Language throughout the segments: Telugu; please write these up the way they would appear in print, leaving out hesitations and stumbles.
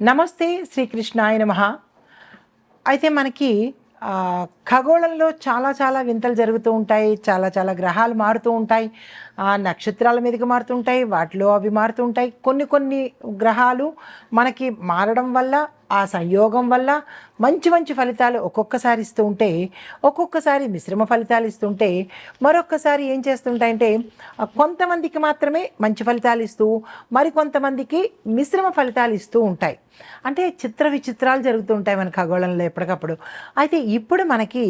నమస్తే శ్రీకృష్ణాయ నమః. అయితే మనకి ఖగోళంలో చాలా వింతలు జరుగుతూ ఉంటాయి. చాలా గ్రహాలు మారుతూ ఉంటాయి. నక్షత్రాల మీదకి మారుతుంటాయి, వాటిలో అవి మారుతూ ఉంటాయి. కొన్ని గ్రహాలు మనకి మారడం వల్ల, ఆ సంయోగం వల్ల మంచి ఫలితాలు ఒక్కొక్కసారి ఇస్తూ ఉంటే, ఒక్కొక్కసారి మిశ్రమ ఫలితాలు ఇస్తుంటే, మరొక్కసారి ఏం చేస్తుంటాయంటే కొంతమందికి మాత్రమే మంచి ఫలితాలు ఇస్తూ మరికొంతమందికి మిశ్రమ ఫలితాలు ఇస్తూ ఉంటాయి. అంటే చిత్ర విచిత్రాలు జరుగుతూ ఉంటాయి మన ఖగోళంలో ఎప్పటికప్పుడు. అయితే ఇప్పుడు మనకి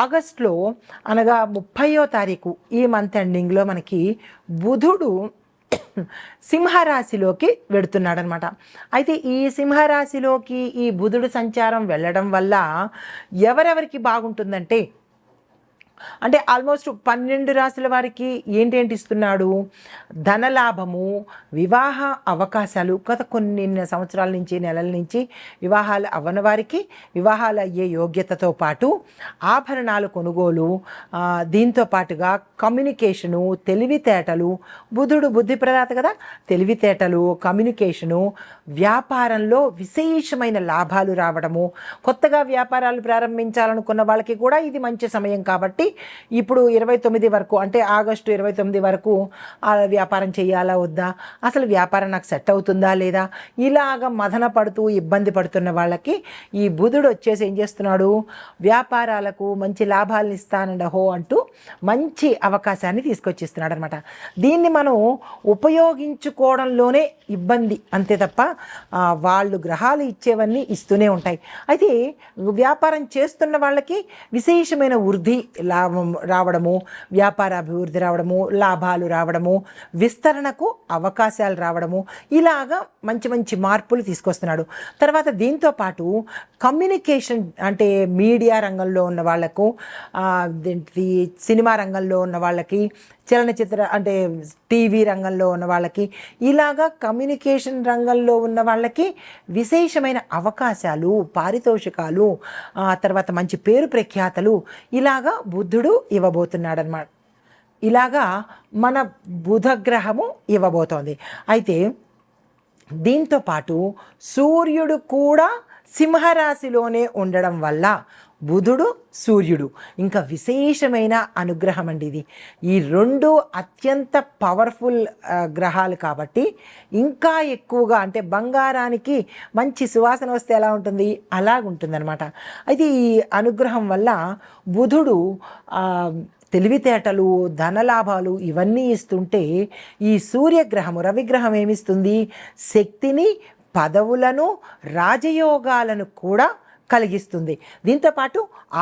ఆగస్టులో అనగా 30వ తారీఖు ఈ మంత్ ఎండింగ్లో మనకి బుధుడు సింహరాశిలోకి వెడుతున్నాడనమాట. అయితే ఈ సింహరాశిలోకి ఈ బుధుడు సంచారం వెళ్ళడం వల్ల ఎవరెవరికి బాగుంటుందంటే, అంటే ఆల్మోస్ట్ 12 రాశుల వారికి ఏంటేంటి ఇస్తున్నాడు? ధనలాభము, వివాహ అవకాశాలు. గత కొన్ని సంవత్సరాల నుంచి, నెలల నుంచి వివాహాలు అవ్వని వారికి వివాహాలు అయ్యే యోగ్యతతో పాటు ఆభరణాలు కొనుగోలు, దీంతో పాటుగా కమ్యూనికేషను, తెలివితేటలు. బుధుడు బుద్ధి ప్రదాత కదా. తెలివితేటలు, కమ్యూనికేషను, వ్యాపారంలో విశేషమైన లాభాలు రావడము. కొత్తగా వ్యాపారాలు ప్రారంభించాలనుకున్న వాళ్ళకి కూడా ఇది మంచి సమయం కాబట్టి ఇప్పుడు 29 వరకు, అంటే ఆగస్టు 29 వరకు వ్యాపారం చేయాలా వద్దా, అసలు వ్యాపారం నాకు సెట్ అవుతుందా లేదా, ఇలాగ మదన పడుతూ ఇబ్బంది పడుతున్న వాళ్ళకి ఈ బుధుడు వచ్చేసి ఏం చేస్తున్నాడు? వ్యాపారాలకు మంచి లాభాలను ఇస్తానండహో అంటూ మంచి అవకాశాన్ని తీసుకొచ్చిస్తున్నాడు అనమాట. దీన్ని మనం ఉపయోగించుకోవడంలోనే ఇబ్బంది అంతే తప్ప వాళ్ళు గ్రహాలు ఇచ్చేవన్నీ ఇస్తూనే ఉంటాయి. అయితే వ్యాపారం చేస్తున్న వాళ్ళకి విశేషమైన వృద్ధి లాభం రావడము, వ్యాపార అభివృద్ధి రావడము, లాభాలు రావడము, విస్తరణకు అవకాశాలు రావడము, ఇలాగా మంచి మార్పులు తీసుకొస్తున్నాడు. తర్వాత దీంతో పాటు కమ్యూనికేషన్, అంటే మీడియా రంగంలో ఉన్న వాళ్లకు, సినిమా రంగంలో ఉన్న వాళ్ళకి, చలనచిత్ర అంటే టీవీ రంగంలో ఉన్న వాళ్ళకి, ఇలాగా కమ్యూనికేషన్ రంగంలో ఉన్న వాళ్ళకి విశేషమైన అవకాశాలు, పారితోషికాలు, తర్వాత మంచి పేరు ప్రఖ్యాతలు ఇలాగా బుధుడు ఇవ్వబోతున్నాడనమాట. ఇలాగా మన బుధగ్రహము ఇవ్వబోతోంది. అయితే దీంతో పాటు సూర్యుడు కూడా సింహరాశిలోనే ఉండడం వల్ల బుధుడు, సూర్యుడు ఇంకా విశేషమైన అనుగ్రహం అండి ఇది. ఈ రెండు అత్యంత పవర్ఫుల్ గ్రహాలు కాబట్టి ఇంకా ఎక్కువగా, అంటే బంగారానికి మంచి సువాసన వస్తే ఎలా ఉంటుంది అలాగుంటుందన్నమాట. అయితే ఈ అనుగ్రహం వల్ల బుధుడు తెలివితేటలు, ధనలాభాలు ఇవన్నీ ఇస్తుంటే, ఈ సూర్యగ్రహము, రవిగ్రహం ఏమిస్తుంది? శక్తిని, పదవులను, రాజయోగాలను కూడా కలిగిస్తుంది. దీంతోపాటు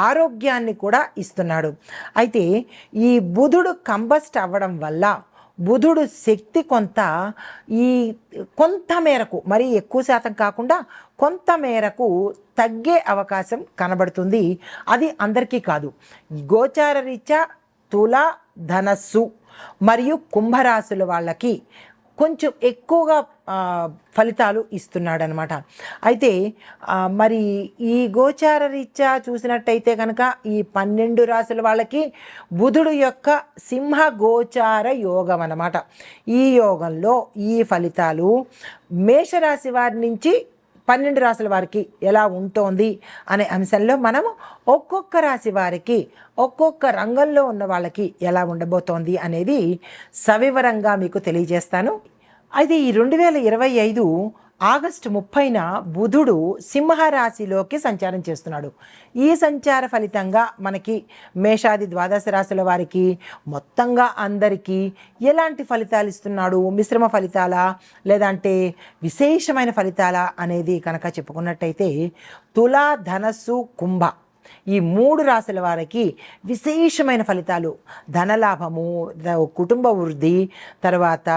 ఆరోగ్యాన్ని కూడా ఇస్తున్నాడు. అయితే ఈ బుధుడు కంబస్ట్ అవ్వడం వల్ల బుధుడు శక్తి కొంత మేరకు, మరి ఎక్కువ శాతం కాకుండా కొంత మేరకు తగ్గే అవకాశం కనబడుతుంది. అది అందరికీ కాదు. గోచార రీత్యా తుల, ధనస్సు మరియు కుంభరాశుల వాళ్ళకి కొంచెం ఎక్కువగా ఫలితాలు ఇస్తున్నాడనమాట. అయితే మరి ఈ గోచార రీత్యా చూసినట్టయితే కనుక ఈ 12 రాశుల వాళ్ళకి బుధుడు యొక్క సింహ గోచార యోగం అన్నమాట. ఈ యోగంలో ఈ ఫలితాలు మేషరాశి వారి నుంచి 12 రాశుల వారికి ఎలా ఉంటోంది అనే అంశంలో మనము ఒక్కొక్క రాశి వారికి, ఒక్కొక్క రంగంలో ఉన్న వాళ్ళకి ఎలా ఉండబోతోంది అనేది సవివరంగా మీకు తెలియజేస్తాను. అయితే ఈ 2025 ఆగస్టు 30న బుధుడు సింహరాశిలోకి సంచారం చేస్తున్నాడు. ఈ సంచార ఫలితంగా మనకి మేషాది ద్వాదశ రాశుల వారికి మొత్తంగా అందరికీ ఎలాంటి ఫలితాలు ఇస్తున్నాడు? మిశ్రమ ఫలితాలా లేదంటే విశేషమైన ఫలితాలా అనేది కనుక చెప్పుకున్నట్టయితే, తుల, ధనస్సు, కుంభ ఈ 3 రాశుల వారికి విశేషమైన ఫలితాలు, ధనలాభము, కుటుంబ వృద్ధి, తర్వాత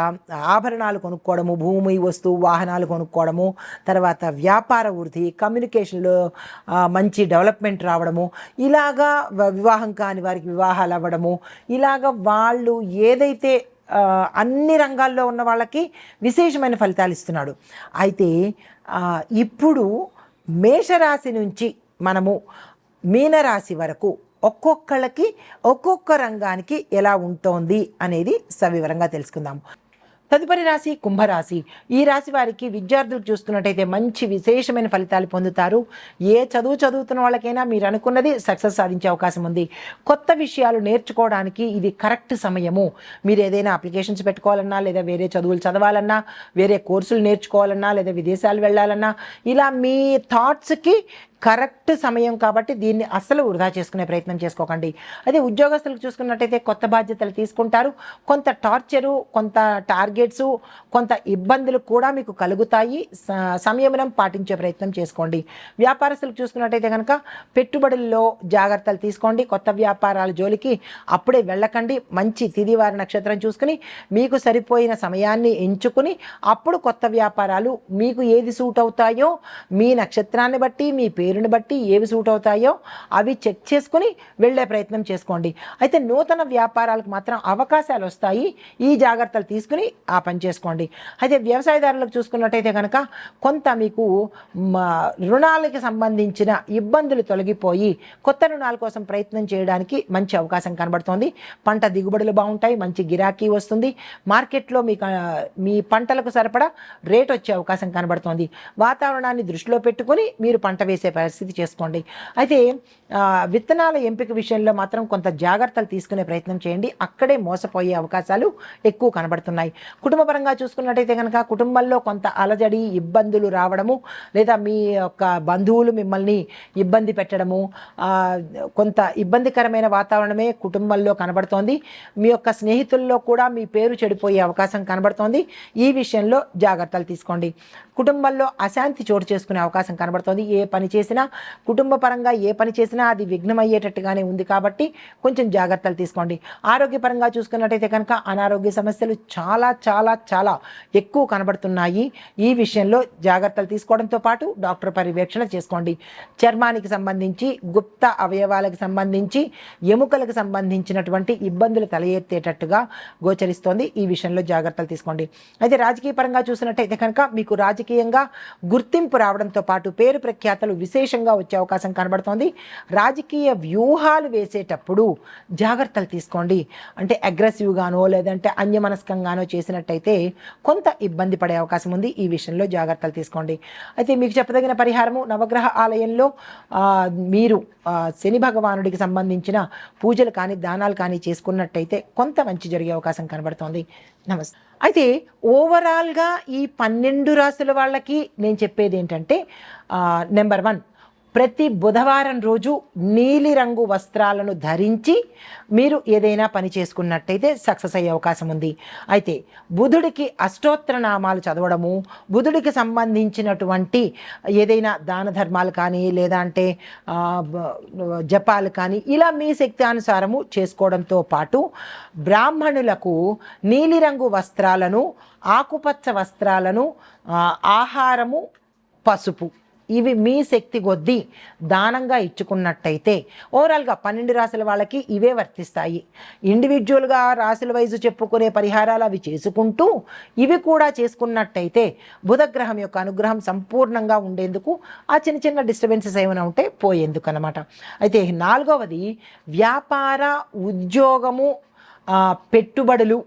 ఆభరణాలు కొనుక్కోవడము, భూమి, వస్తువు, వాహనాలు కొనుక్కోవడము, తర్వాత వ్యాపార వృద్ధి, కమ్యూనికేషన్లో మంచి డెవలప్మెంట్ రావడము, ఇలాగా వివాహం కాని వారికి వివాహాలు అవ్వడము, ఇలాగా వాళ్ళు ఏదైతే అన్ని రంగాల్లో ఉన్న వాళ్ళకి విశేషమైన ఫలితాలు ఇస్తున్నాడు. అయితే ఇప్పుడు మేషరాశి నుంచి మనము మీనరాశి వరకు ఒక్కొక్కళ్ళకి ఒక్కొక్క రంగానికి ఎలా ఉంటోంది అనేది సవివరంగా తెలుసుకుందాము. తదుపరి రాశి కుంభరాశి. ఈ రాశి వారికి విద్యార్థులు చూస్తున్నట్టయితే మంచి విశేషమైన ఫలితాలు పొందుతారు. ఏ చదువు చదువుతున్న వాళ్ళకైనా మీరు అనుకున్నది సక్సెస్ సాధించే అవకాశం ఉంది. కొత్త విషయాలు నేర్చుకోవడానికి ఇది కరెక్ట్ సమయము. మీరు ఏదైనా అప్లికేషన్స్ పెట్టుకోవాలన్నా, లేదా వేరే చదువులు చదవాలన్నా, వేరే కోర్సులు నేర్చుకోవాలన్నా, లేదా విదేశాలు వెళ్ళాలన్నా, ఇలా మీ థాట్స్కి కరెక్ట్ సమయం కాబట్టి దీన్ని అస్సలు వృధా చేసుకునే ప్రయత్నం చేసుకోకండి. అదే ఉద్యోగస్తులకు చూసుకున్నట్టయితే కొత్త బాధ్యతలు తీసుకుంటారు. కొంత టార్చరు, కొంత టార్గెట్స్, కొంత ఇబ్బందులు కూడా మీకు కలుగుతాయి. సంయమనం పాటించే ప్రయత్నం చేసుకోండి. వ్యాపారస్తులకు చూసుకున్నట్టయితే కనుక పెట్టుబడుల్లో జాగ్రత్తలు తీసుకోండి. కొత్త వ్యాపారాల జోలికి అప్పుడే వెళ్ళకండి. మంచి తిదివారి నక్షత్రం చూసుకుని మీకు సరిపోయిన సమయాన్ని ఎంచుకుని అప్పుడు కొత్త వ్యాపారాలు మీకు ఏది సూట్ అవుతాయో, మీ నక్షత్రాన్ని బట్టి, మీ పేరుని బట్టి ఏవి సూట్ అవుతాయో అవి చెక్ చేసుకుని వెళ్ళే ప్రయత్నం చేసుకోండి. అయితే నూతన వ్యాపారాలకు మాత్రం అవకాశాలు వస్తాయి. ఈ జాగ్రత్తలు తీసుకుని ఆ పని చేసుకోండి. అయితే వ్యవసాయదారులకు చూసుకున్నట్టయితే కనుక కొంత మీకు రుణాలకి సంబంధించిన ఇబ్బందులు తొలగిపోయి కొత్త రుణాల కోసం ప్రయత్నం చేయడానికి మంచి అవకాశం కనబడుతోంది. పంట దిగుబడులు బాగుంటాయి. మంచి గిరాకీ వస్తుంది. మార్కెట్లో మీ పంటలకు సరిపడా రేట్ వచ్చే అవకాశం కనబడుతోంది. వాతావరణాన్ని దృష్టిలో పెట్టుకుని మీరు పంట వేసే పరిస్థితి చేసుకోండి. అయితే విత్తనాల ఎంపిక విషయంలో మాత్రం కొంత జాగ్రత్తలు తీసుకునే ప్రయత్నం చేయండి. అక్కడే మోసపోయే అవకాశాలు ఎక్కువ కనబడుతున్నాయి. కుటుంబపరంగా చూసుకున్నట్టయితే కనుక కుటుంబంలో కొంత అలజడి, ఇబ్బందులు రావడము, లేదా మీ యొక్క బంధువులు మిమ్మల్ని ఇబ్బంది పెట్టడము, కొంత ఇబ్బందికరమైన వాతావరణమే కుటుంబంలో కనబడుతోంది. మీ యొక్క స్నేహితుల్లో కూడా మీ పేరు చెడిపోయే అవకాశం కనబడుతోంది. ఈ విషయంలో జాగ్రత్తలు తీసుకోండి. కుటుంబంలో అశాంతి చోటు చేసుకునే అవకాశం కనబడుతోంది. ఏ పని చేసినా, కుటుంబ పరంగా ఏ పని చేసినా అది విఘ్నమయ్యేటట్టుగానే ఉంది కాబట్టి కొంచెం జాగ్రత్తలు తీసుకోండి. ఆరోగ్యపరంగా చూసుకున్నట్టయితే కనుక అనారోగ్య సమస్యలు చాలా చాలా చాలా ఎక్కువ కనబడుతున్నాయి. ఈ విషయంలో జాగ్రత్తలు తీసుకోవడంతో పాటు డాక్టర్ పర్యవేక్షణ చేసుకోండి. చర్మానికి సంబంధించి, గుప్త అవయవాలకు సంబంధించి, ఎముకలకు సంబంధించినటువంటి ఇబ్బందులు తల ఎత్తేటట్టుగా గోచరిస్తోంది. ఈ విషయంలో జాగ్రత్తలు తీసుకోండి. అయితే రాజకీయ పరంగా చూసినట్టయితే కనుక మీకు రాజకీయంగా గుర్తింపు రావడంతో పాటు పేరు ప్రఖ్యాతలు విశేషంగా వచ్చే అవకాశం కనబడుతోంది. రాజకీయ వ్యూహాలు వేసేటప్పుడు జాగ్రత్తలు తీసుకోండి. అంటే అగ్రెసివ్గానో లేదంటే అన్యమనస్కంగానో చేసినట్టయితే కొంత ఇబ్బంది పడే అవకాశం ఉంది. ఈ విషయంలో జాగ్రత్తలు తీసుకోండి. అయితే మీకు చెప్పదగిన పరిహారము, నవగ్రహ ఆలయంలో మీరు శని భగవానుడికి సంబంధించిన పూజలు కానీ, దానాలు కానీ చేసుకున్నట్టయితే కొంత మంచి జరిగే అవకాశం కనబడుతోంది. నమస్తే. అయితే ఓవరాల్గా ఈ 12 రాసుల వాళ్ళకి నేను చెప్పేది ఏంటంటే, నెంబర్ 1, ప్రతి బుధవారం రోజు నీలిరంగు వస్త్రాలను ధరించి మీరు ఏదైనా పని చేసుకున్నట్టయితే సక్సెస్ అయ్యే అవకాశం ఉంది. అయితే బుధుడికి అష్టోత్తర నామాలు చదవడము, బుధుడికి సంబంధించినటువంటి ఏదైనా దాన ధర్మాలు కానీ, లేదా అంటే జపాలు కానీ, ఇలా మీ శక్తి అనుసారము చేసుకోవడంతో పాటు బ్రాహ్మణులకు నీలిరంగు వస్త్రాలను, ఆకుపచ్చ వస్త్రాలను, ఆహారము, పసుపు, ఇవి మీ శక్తి కొద్దీ దానంగా ఇచ్చుకున్నట్టయితే ఓవరాల్గా 12 రాశుల వాళ్ళకి ఇవే వర్తిస్తాయి. ఇండివిజువల్గా రాశుల వైజు చెప్పుకునే పరిహారాలు అవి చేసుకుంటూ ఇవి కూడా చేసుకున్నట్టయితే బుధగ్రహం యొక్క అనుగ్రహం సంపూర్ణంగా ఉండేందుకు, ఆ చిన్న చిన్న డిస్టర్బెన్సెస్ ఏమైనా ఉంటే పోయేందుకు అన్నమాట. అయితే 4వది వ్యాపార, ఉద్యోగము, పెట్టుబడులు,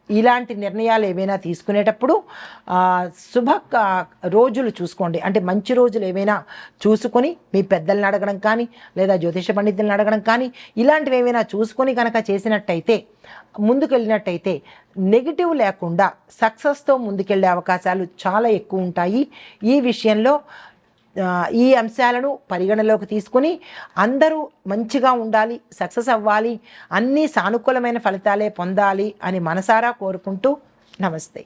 ఇలాంటి నిర్ణయాలు ఏవైనా తీసుకునేటప్పుడు శుభ రోజులు చూసుకోండి. అంటే మంచి రోజులు ఏవైనా చూసుకొని మీ పెద్దల్ని అడగడం కానీ, లేదా జ్యోతిష పండితులను అడగడం కానీ, ఇలాంటివి ఏవైనా చూసుకొని కనుక చేసినట్టయితే, ముందుకెళ్ళినట్టయితే నెగిటివ్ లేకుండా సక్సెస్తో ముందుకెళ్ళే అవకాశాలు చాలా ఎక్కువ ఉంటాయి. ఈ విషయంలో ఈ అంశాలను పరిగణలోకి తీసుకుని అందరూ మంచిగా ఉండాలి, సక్సెస్ అవ్వాలి, అన్నీ సానుకూలమైన ఫలితాలే పొందాలి అని మనసారా కోరుకుంటూ నమస్తే.